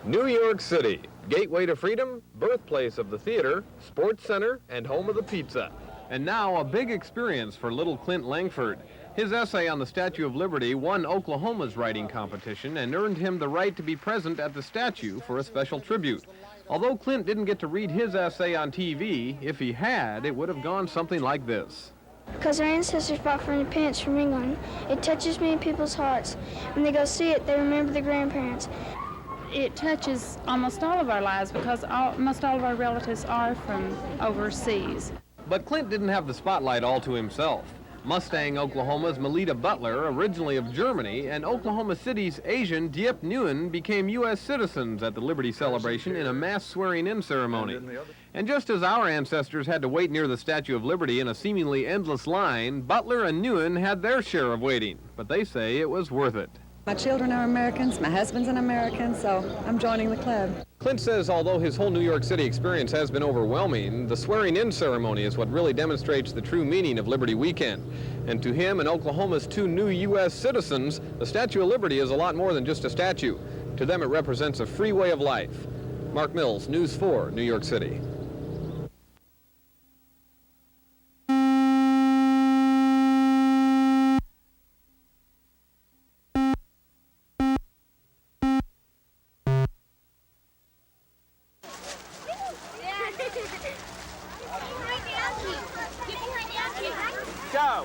New York City, gateway to freedom, birthplace of the theater, sports center, and home of the pizza. And now a big experience for little Clint Langford. His essay on the Statue of Liberty won Oklahoma's writing competition and earned him the right to be present at the statue for a special tribute. Although Clint didn't get to read his essay on TV, if he had, it would have gone something like this. Because our ancestors fought for independence from England, it touches many people's hearts. When they go see it, they remember their grandparents. It touches almost all of our lives because almost all of our relatives are from overseas. But Clint didn't have the spotlight all to himself. Mustang, Oklahoma's Melita Butler, originally of Germany, and Oklahoma City's Asian Diep Nguyen became U.S. citizens at the Liberty celebration in a mass swearing-in ceremony. And just as our ancestors had to wait near the Statue of Liberty in a seemingly endless line, Butler and Nguyen had their share of waiting, but they say it was worth it. My children are Americans, my husband's an American, so I'm joining the club. Clint says although his whole New York City experience has been overwhelming, the swearing-in ceremony is what really demonstrates the true meaning of Liberty Weekend. And to him and Oklahoma's two new U.S. citizens, the Statue of Liberty is a lot more than just a statue. To them, it represents a free way of life. Mark Mills, News 4, New York City. Go!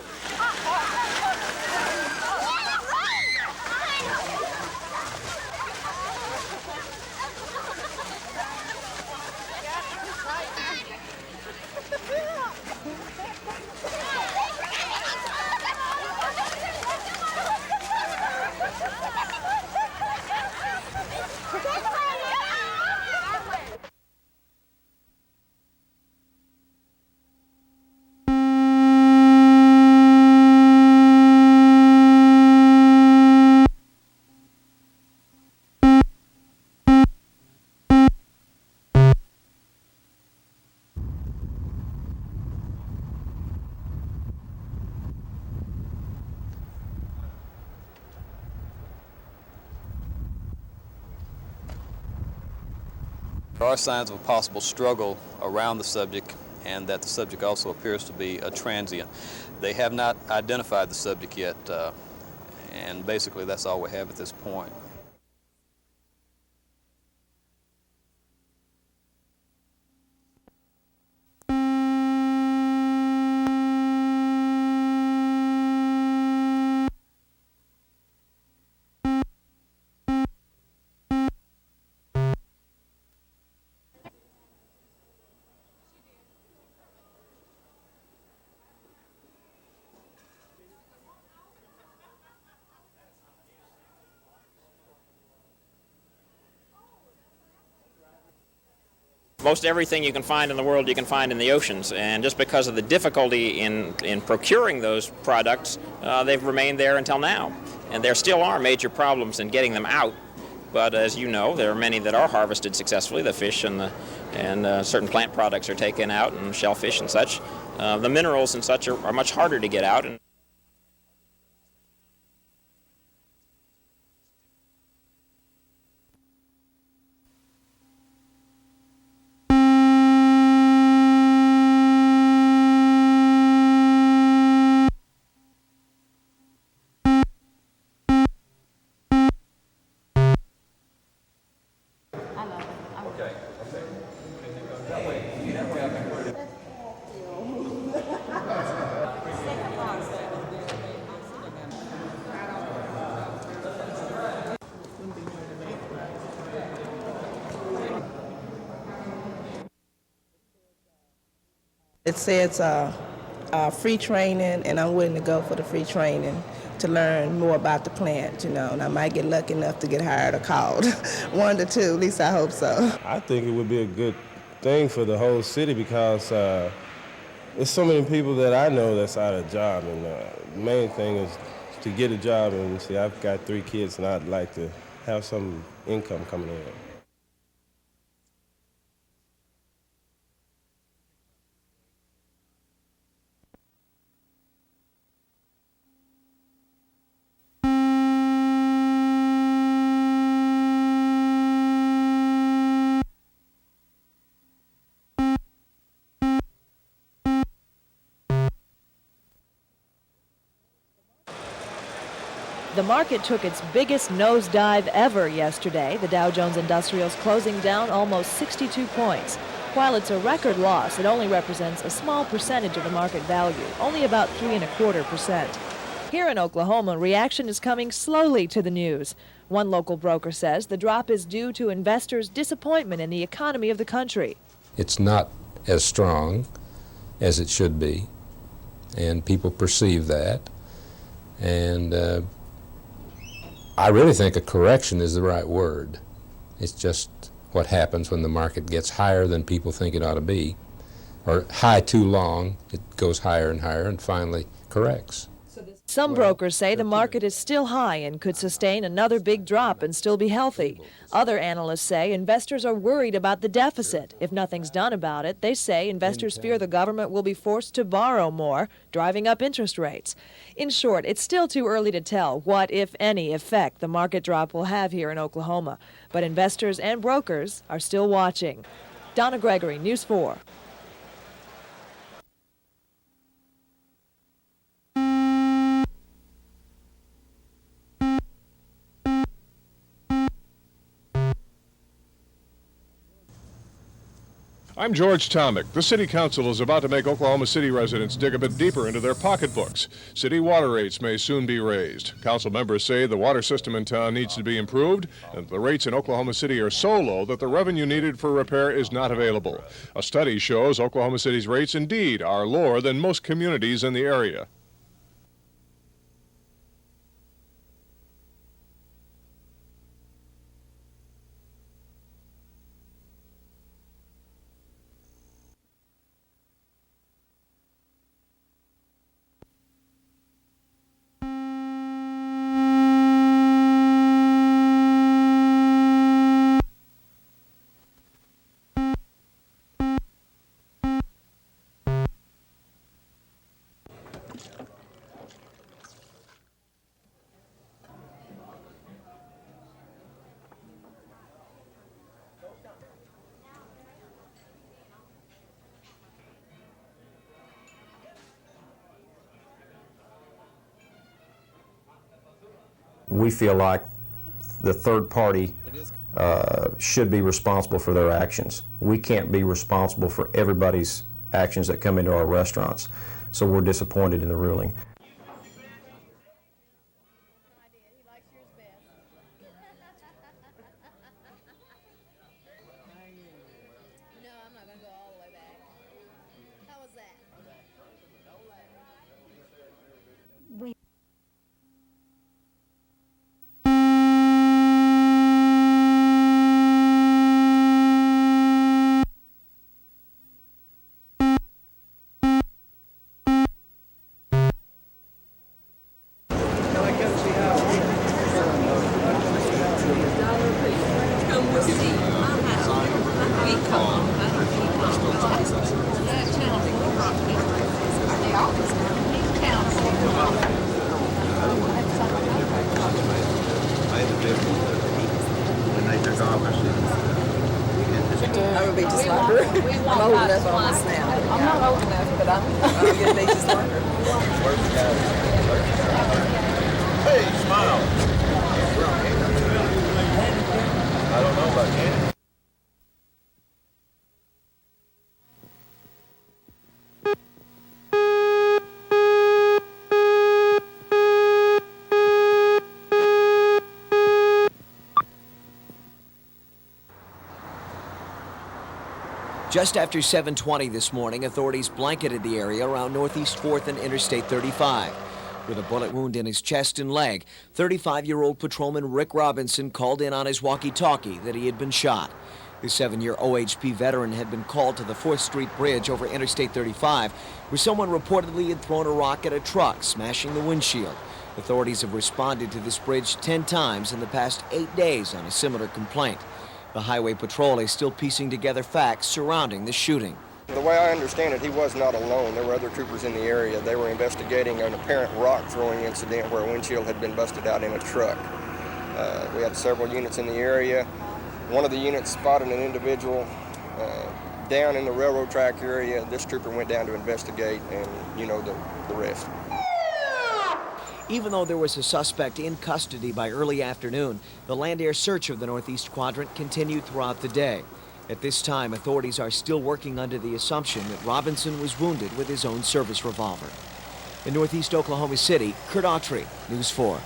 There are signs of a possible struggle around the subject, and that the subject also appears to be a transient. They have not identified the subject yet, and basically that's all we have at this point. Most everything you can find in the world you can find in the oceans, and just because of the difficulty in procuring those products, they've remained there until now. And there still are major problems in getting them out, but as you know, there are many that are harvested successfully. The fish and certain plant products are taken out, and shellfish and such. The minerals and such are much harder to get out. It says free training, and I'm willing to go for the free training to learn more about the plant, you know, and I might get lucky enough to get hired or called. One to two, at least I hope so. I think it would be a good thing for the whole city because there's so many people that I know that's out of job, and the main thing is to get a job. And see, I've got 3 kids, and I'd like to have some income coming in. The market took its biggest nosedive ever yesterday. The Dow Jones Industrials closing down almost 62 points. While it's a record loss, it only represents a small percentage of the market value, only about 3.25%. Here in Oklahoma, reaction is coming slowly to the news. One local broker says the drop is due to investors' disappointment in the economy of the country. It's not as strong as it should be, and people perceive that. And I really think a correction is the right word. It's just what happens when the market gets higher than people think it ought to be, or high too long, it goes higher and higher and finally corrects. Some brokers say the market is still high and could sustain another big drop and still be healthy. Other analysts say investors are worried about the deficit. If nothing's done about it, they say investors fear the government will be forced to borrow more, driving up interest rates. In short, it's still too early to tell what, if any, effect the market drop will have here in Oklahoma. But investors and brokers are still watching. Donna Gregory, News 4. I'm George Tomick. The City Council is about to make Oklahoma City residents dig a bit deeper into their pocketbooks. City water rates may soon be raised. Council members say the water system in town needs to be improved, and the rates in Oklahoma City are so low that the revenue needed for repair is not available. A study shows Oklahoma City's rates indeed are lower than most communities in the area. We feel like the third party should be responsible for their actions. We can't be responsible for everybody's actions that come into our restaurants, so we're disappointed in the ruling. I'm a beaches locker. I'm old enough almost now. I'm not old enough, but I'm getting beaches locker. Hey, smile. I don't know about you. Just after 7:20 this morning, authorities blanketed the area around Northeast 4th and Interstate 35. With a bullet wound in his chest and leg, 35-year-old patrolman Rick Robinson called in on his walkie-talkie that he had been shot. The 7-year OHP veteran had been called to the 4th Street Bridge over Interstate 35, where someone reportedly had thrown a rock at a truck, smashing the windshield. Authorities have responded to this bridge 10 times in the past 8 days on a similar complaint. The Highway Patrol is still piecing together facts surrounding the shooting. The way I understand it, he was not alone. There were other troopers in the area. They were investigating an apparent rock-throwing incident where a windshield had been busted out in a truck. We had several units in the area. One of the units spotted an individual down in the railroad track area. This trooper went down to investigate, and you know the rest. Even though there was a suspect in custody by early afternoon, the land-air search of the Northeast Quadrant continued throughout the day. At this time, authorities are still working under the assumption that Robinson was wounded with his own service revolver. In Northeast Oklahoma City, Kurt Autry, News 4.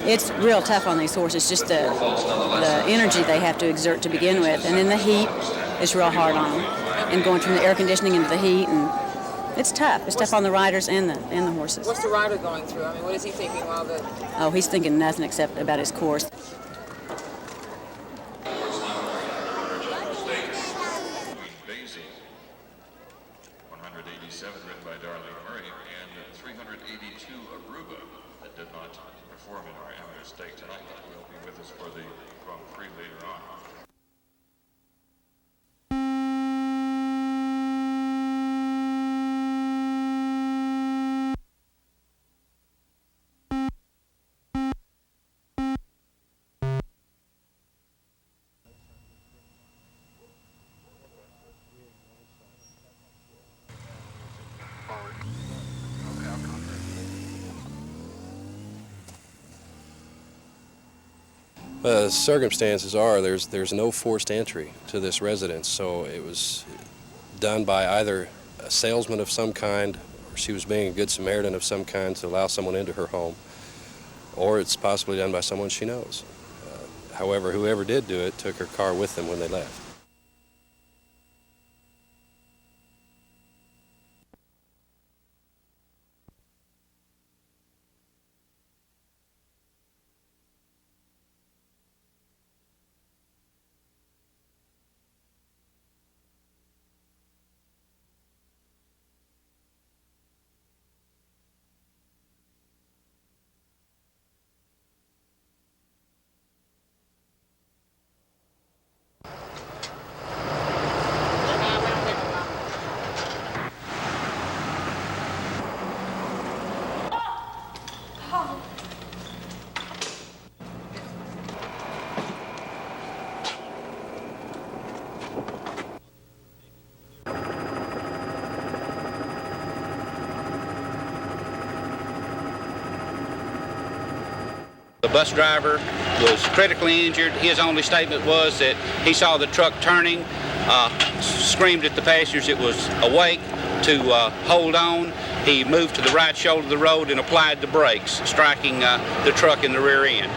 It's real tough on these horses, just the energy they have to exert to begin with. And then the heat is real hard on them. And going from the air conditioning into the heat, and it's tough. It's tough on the riders and the horses. What's the rider going through? I mean, what is he thinking while the... Oh, he's thinking nothing except about his course. 187 written by Darlene Murray, and 382 Aruba that did not perform in our amateur stake tonight. Will be with us for the Grand Prix later on. Circumstances are there's no forced entry to this residence, so it was done by either a salesman of some kind, or she was being a good Samaritan of some kind to allow someone into her home, or it's possibly done by someone she knows. However, whoever did do it took her car with them when they left. The bus driver was critically injured. His only statement was that he saw the truck turning, screamed at the passengers it was awake to hold on. He moved to the right shoulder of the road and applied the brakes, striking the truck in the rear end.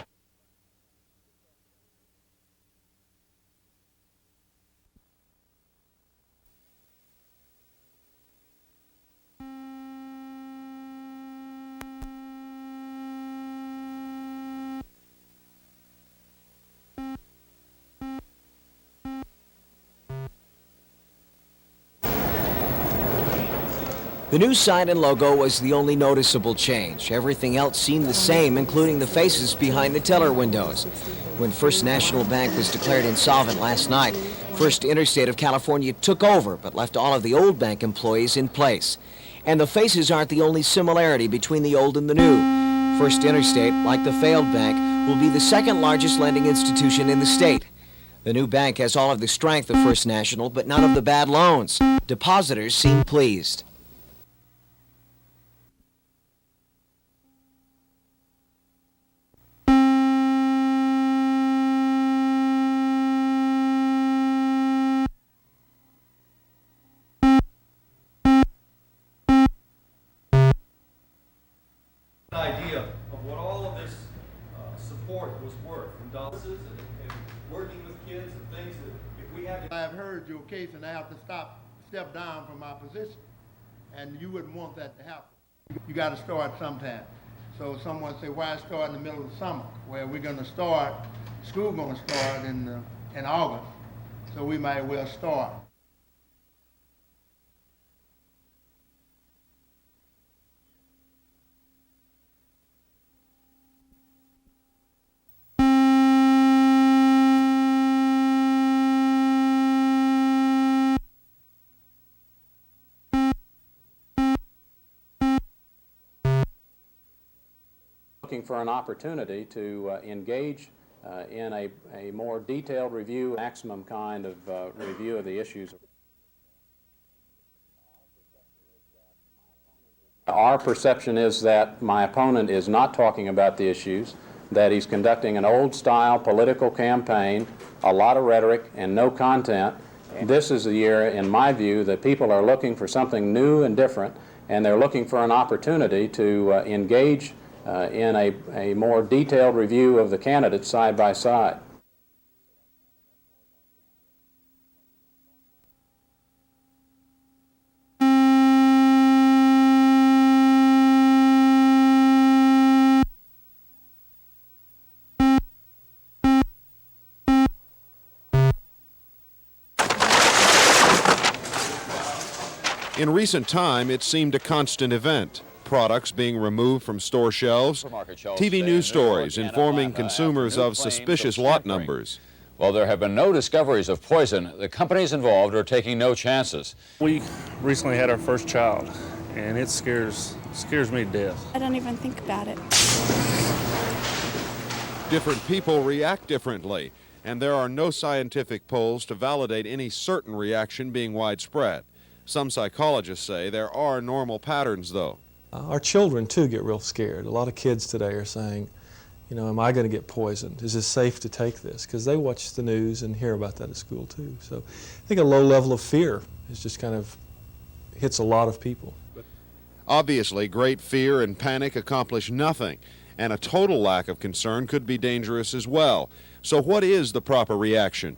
The new sign and logo was the only noticeable change. Everything else seemed the same, including the faces behind the teller windows. When First National Bank was declared insolvent last night, First Interstate of California took over, but left all of the old bank employees in place. And the faces aren't the only similarity between the old and the new. First Interstate, like the failed bank, will be the second largest lending institution in the state. The new bank has all of the strength of First National, but none of the bad loans. Depositors seem pleased. Idea of what all of this support was worth in dollars and working with kids and things that if we had to... I've heard your case and I have to step down from my position, and you wouldn't want that to happen. You got to start sometime. So someone say, why start in the middle of the summer? Well, we're going to start, school going to start in August, so we might well start. looking for an opportunity to engage in a more detailed review, maximum kind of review of the issues. Our perception is that my opponent is not talking about the issues, that he's conducting an old-style political campaign, a lot of rhetoric and no content. This is the year, in my view, that people are looking for something new and different, and they're looking for an opportunity to engage in a more detailed review of the candidates side by side. In recent time, it seemed a constant event. Products being removed from store shelves, TV news stories informing consumers of suspicious lot numbers. While there have been no discoveries of poison, the companies involved are taking no chances. We recently had our first child, and it scares me to death. I don't even think about it. Different people react differently, and there are no scientific polls to validate any certain reaction being widespread. Some psychologists say there are normal patterns, though. Our children, too, get real scared. A lot of kids today are saying, you know, am I going to get poisoned? Is it safe to take this? Because they watch the news and hear about that at school, too. So I think a low level of fear is just kind of hits a lot of people. Obviously, great fear and panic accomplish nothing, and a total lack of concern could be dangerous as well. So what is the proper reaction?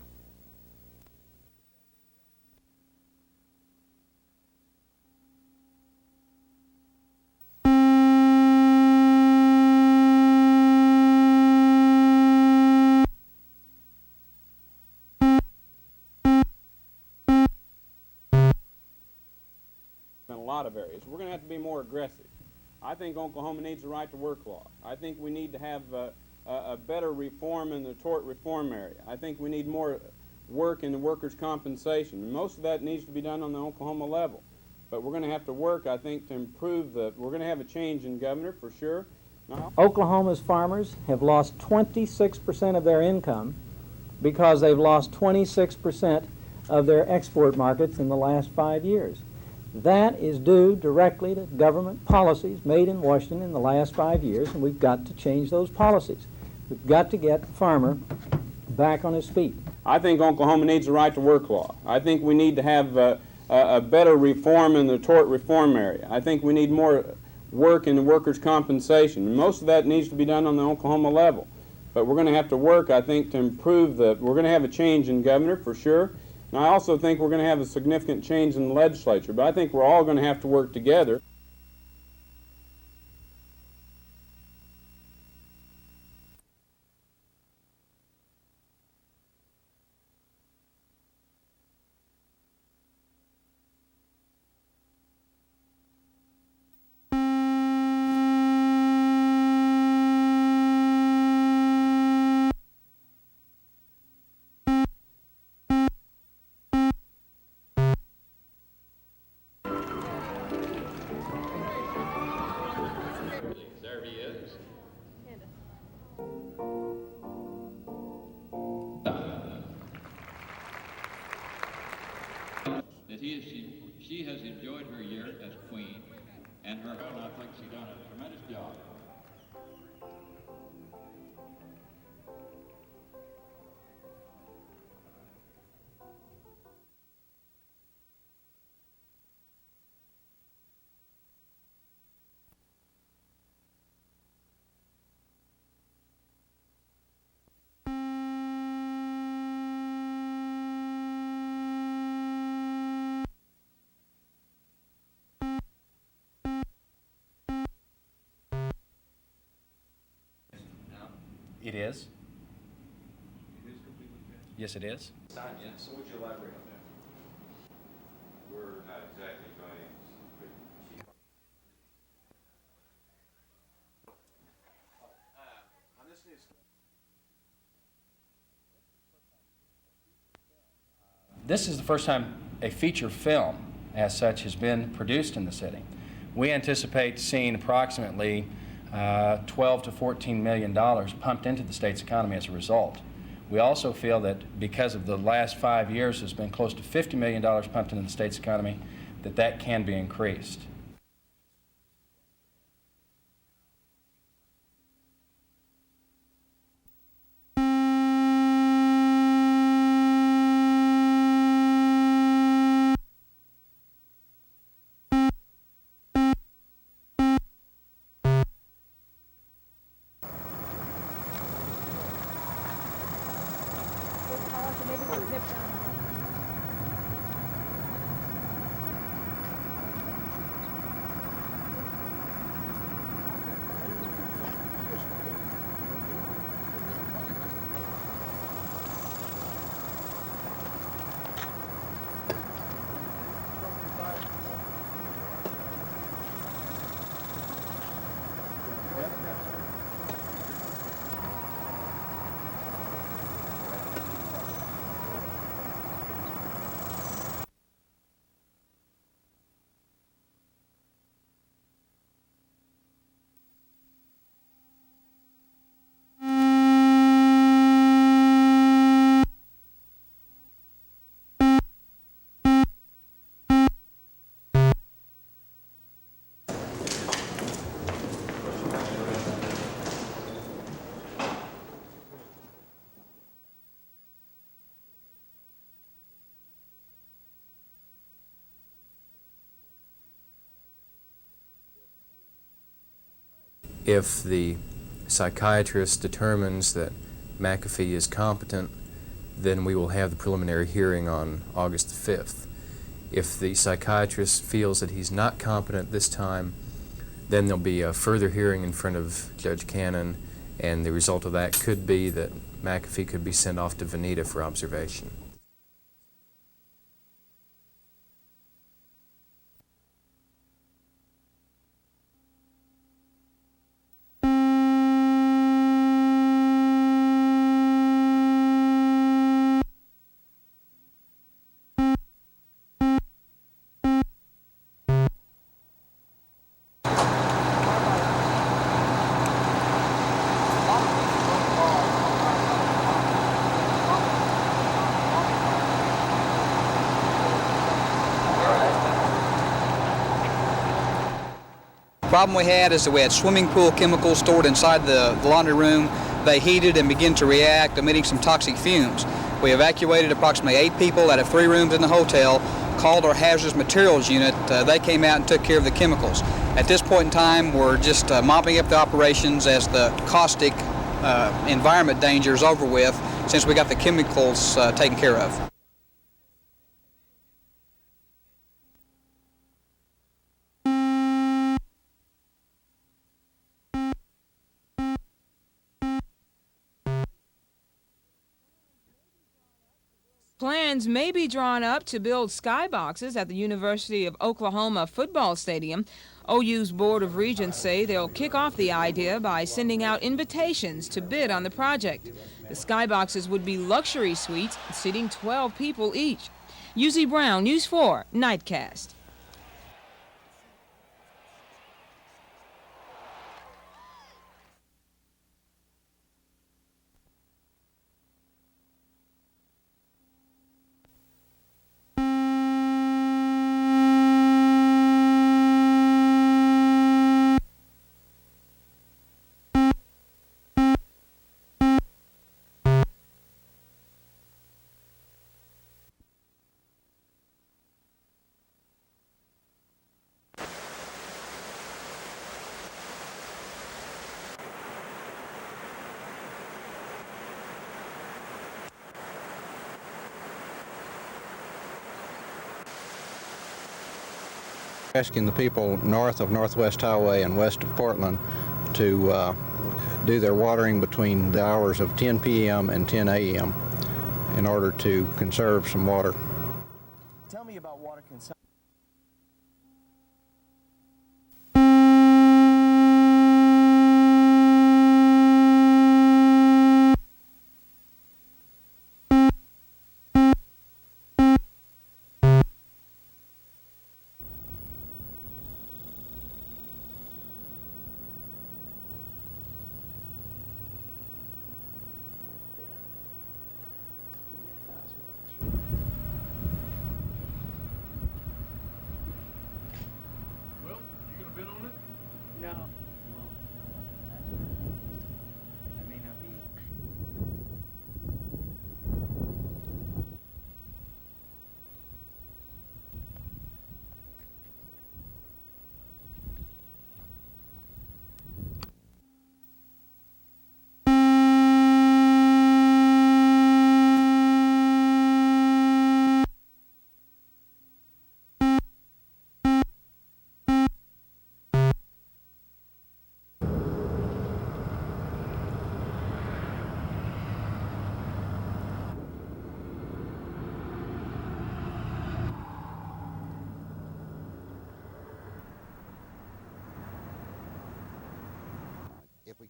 Of areas. We're going to have to be more aggressive. I think Oklahoma needs a right to work law. I think we need to have a better reform in the tort reform area. I think we need more work in the workers' compensation. Most of that needs to be done on the Oklahoma level. But we're going to have to work, I think, to improve we're going to have a change in governor for sure. Oklahoma's farmers have lost 26% of their income because they've lost 26% of their export markets in the last 5 years. That is due directly to government policies made in Washington in the last 5 years, and we've got to change those policies. We've got to get the farmer back on his feet. I think Oklahoma needs a right to work law. I think we need to have a better reform in the tort reform area. I think we need more work in the workers' compensation. Most of that needs to be done on the Oklahoma level. But we're going to have to work, I think, to improve we're going to have a change in governor for sure. And I also think we're going to have a significant change in the legislature, but I think we're all going to have to work together. She has enjoyed her year as queen, and I think she's done a tremendous job. It is. Yes, it is. So would you elaborate on that? We're not exactly going. This is the first time a feature film as such has been produced in the city. We anticipate seeing approximately $12 to $14 million pumped into the state's economy as a result. We also feel that because of the last 5 years, there's been close to $50 million pumped into the state's economy, that can be increased. If the psychiatrist determines that McAfee is competent, then we will have the preliminary hearing on August the 5th. If the psychiatrist feels that he's not competent this time, then there'll be a further hearing in front of Judge Cannon, and the result of that could be that McAfee could be sent off to Veneta for observation. The problem we had is that we had swimming pool chemicals stored inside the laundry room. They heated and began to react, emitting some toxic fumes. We evacuated approximately 8 people out of 3 rooms in the hotel, called our hazardous materials unit. They came out and took care of the chemicals. At this point in time, we're just mopping up the operations as the caustic environment danger is over with, since we got the chemicals taken care of. Plans may be drawn up to build skyboxes at the University of Oklahoma football stadium. OU's Board of Regents say they'll kick off the idea by sending out invitations to bid on the project. The skyboxes would be luxury suites seating 12 people each. Uzi Brown, News 4, Nightcast. Asking the people north of Northwest Highway and west of Portland to do their watering between the hours of 10 p.m. and 10 a.m. in order to conserve some water. Tell me about water consumption.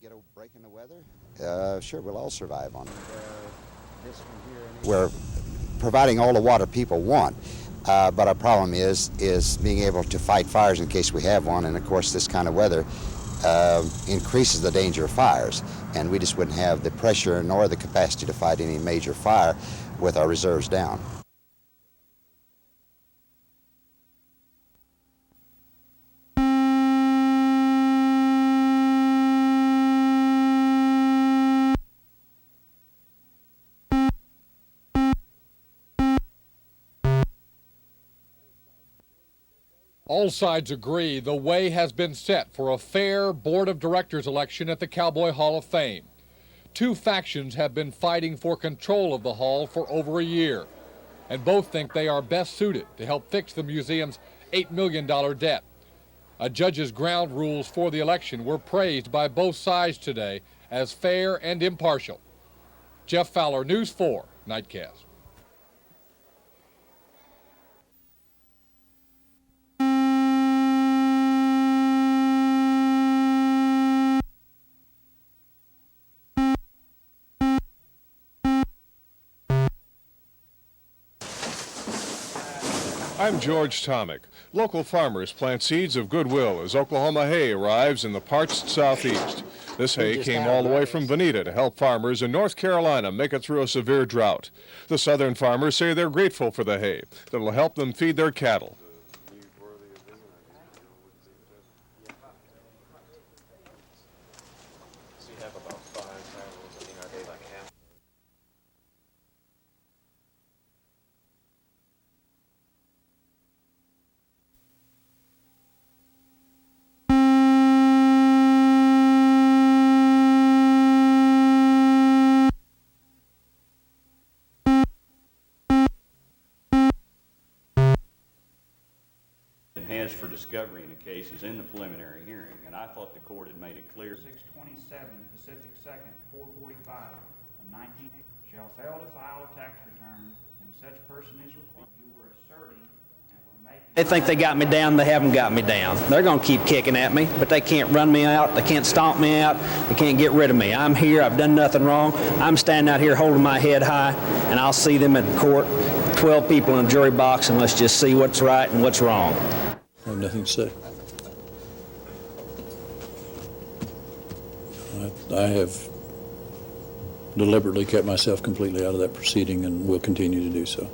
get a break in the weather, sure, we'll all survive on it. We're providing all the water people want, but our problem is being able to fight fires in case we have one, and of course this kind of weather increases the danger of fires, and we just wouldn't have the pressure nor the capacity to fight any major fire with our reserves down. All sides agree the way has been set for a fair board of directors election at the Cowboy Hall of Fame. Two factions have been fighting for control of the hall for over a year, and both think they are best suited to help fix the museum's $8 million debt. A judge's ground rules for the election were praised by both sides today as fair and impartial. Jeff Fowler, News 4, Nightcast. I'm George Tomick. Local farmers plant seeds of goodwill as Oklahoma hay arrives in the parched southeast. This hay came all the way from Veneta to help farmers in North Carolina make it through a severe drought. The southern farmers say they're grateful for the hay that'll help them feed their cattle. Enhanced for discovery in a case is in the preliminary hearing, and I thought the court had made it clear. 627 Pacific 2nd, 445 of 1980 shall fail to file a tax return when such person is required. You were asserting and were making. They think they got me down, they haven't got me down. They're going to keep kicking at me, but they can't run me out, they can't stomp me out, they can't get rid of me. I'm here, I've done nothing wrong. I'm standing out here holding my head high, and I'll see them in court, 12 people in a jury box, and let's just see what's right and what's wrong. I have nothing to say. I have deliberately kept myself completely out of that proceeding and will continue to do so.